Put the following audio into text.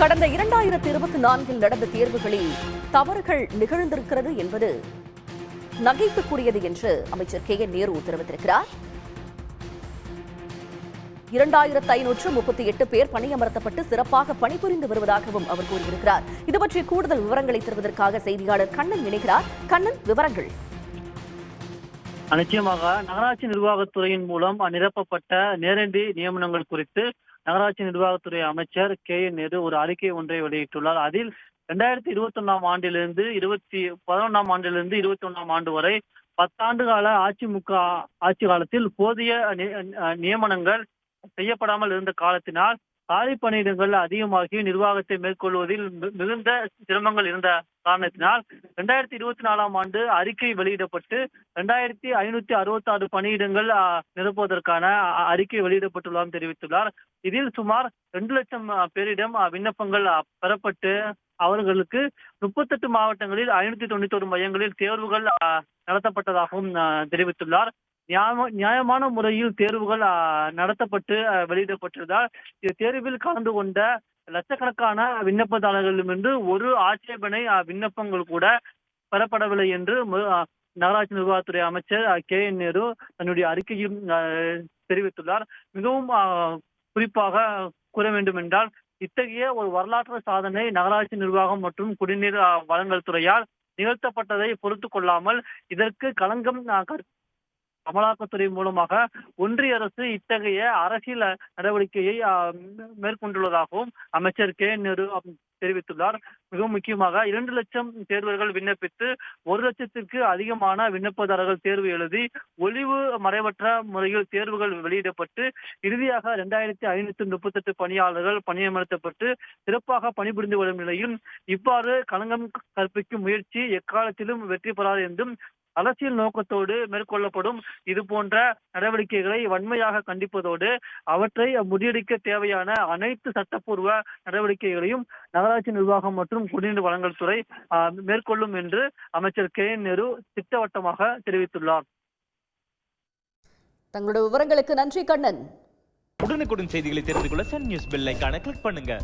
கடந்த 2024 நடந்த தேர்வுகளில் தவறுகள் நிகழ்ந்திருக்கிறது என்பது நகைப்புக்குரியது என்று அமைச்சர் KN நேரு தெரிவித்திருக்கிறார். 2538 பேர் பணியமர்த்தப்பட்டு சிறப்பாக பணிபுரிந்து வருவதாகவும் அவர் கூறியிருக்கிறார். இதுபற்றி கூடுதல் விவரங்களை தருவதற்காக செய்தியாளர் கண்ணன் இணைகிறார். கண்ணன், விவரங்கள். நிச்சயமாக நகராட்சி நிர்வாகத்துறையின் மூலம் நிரப்பப்பட்ட நேரடி நியமனங்கள் குறித்து நகராட்சி நிர்வாகத்துறை அமைச்சர் KN நேரு ஒரு அறிக்கை ஒன்றை வெளியிட்டுள்ளார். அதில் 2021 ஆண்டிலிருந்து 21 ஆண்டு வரை 10 ஆண்டு கால ஆட்சி காலத்தில் போதிய நியமனங்கள் செய்யப்படாமல் இருந்த காலத்தினால் காலி பணியிடங்கள் அதிகமாகி நிர்வாகத்தை மேற்கொள்வதில் மிகுந்த சிரமங்கள் இருந்த காரணத்தினால் 2024 ஆண்டு அறிக்கை வெளியிடப்பட்டு 2566 பணியிடங்கள் நிரப்புவதற்கான அறிக்கை வெளியிடப்பட்டுள்ளதாக தெரிவித்துள்ளார். இதில் சுமார் 2 லட்சம் பேரிடம் விண்ணப்பங்கள் பெறப்பட்டு அவர்களுக்கு 38 மாவட்டங்களில் 591 மையங்களில் தேர்வுகள் நடத்தப்பட்டதாகவும் தெரிவித்துள்ளார். நியாயமான முறையில் தேர்வுகள் நடத்தப்பட்டு வெளியிடப்பட்டதால் தேர்வில் கலந்து கொண்ட லட்சக்கணக்கான விண்ணப்பதாரர்களிடமிருந்து ஒரு ஆட்சேபனை விண்ணப்பங்கள் கூட பெறப்படவில்லை என்று நகராட்சி நிர்வாகத்துறை அமைச்சர் KN நேரு தன்னுடைய அறிக்கையில் தெரிவித்துள்ளார். மிகவும் குறிப்பாக கூற வேண்டும் என்றால், இத்தகைய ஒரு வரலாற்று சாதனை நகராட்சி நிர்வாகம் மற்றும் குடிநீர் வழங்கல் துறையால் நிகழ்த்தப்பட்டதை பொறுத்து கொள்ளாமல் இதற்கு களங்கம் அமலாக்கத்துறை மூலமாக ஒன்றிய அரசு இத்தகைய அரசியல் நடவடிக்கையை மேற்கொண்டுள்ளதாகவும் அமைச்சர் KN நேரு தெரிவித்துள்ளார். மிகவும் முக்கியமாக 2 லட்சம் தேர்வர்கள் விண்ணப்பித்து 1 லட்சத்திற்கு அதிகமான விண்ணப்பதாரர்கள் தேர்வு எழுதி ஒளிவு மறைவற்ற முறையில் தேர்வுகள் வெளியிடப்பட்டு இறுதியாக 2538 பணியாளர்கள் பணியமர்த்தப்பட்டு சிறப்பாக பணிபுரிந்து வரும் நிலையில் இவ்வாறு களங்கம் கற்பிக்கும் முயற்சி எக்காலத்திலும் வெற்றி பெறாது என்றும் அரசியல் நோக்கத்தோடு மேற்கொள்ளப்படும் இது போன்ற நடவடிக்கைகளை வன்மையாக கண்டிப்பதோடு அவற்றை முறியடிக்க தேவையான அனைத்து சட்டப்பூர்வ நடவடிக்கைகளையும் நகராட்சி நிர்வாகம் மற்றும் குடிநீர் வழங்கல் துறை மேற்கொள்ளும் என்று அமைச்சர் KN நேரு திட்டவட்டமாக தெரிவித்துள்ளார். தங்களுடைய விவரங்களுக்கு நன்றி கண்ணன். உடனுக்குடன் செய்திகளை தெரிந்து கொள்ள சன் நியூஸ் பெல் ஐகானை கிளிக் பண்ணுங்க.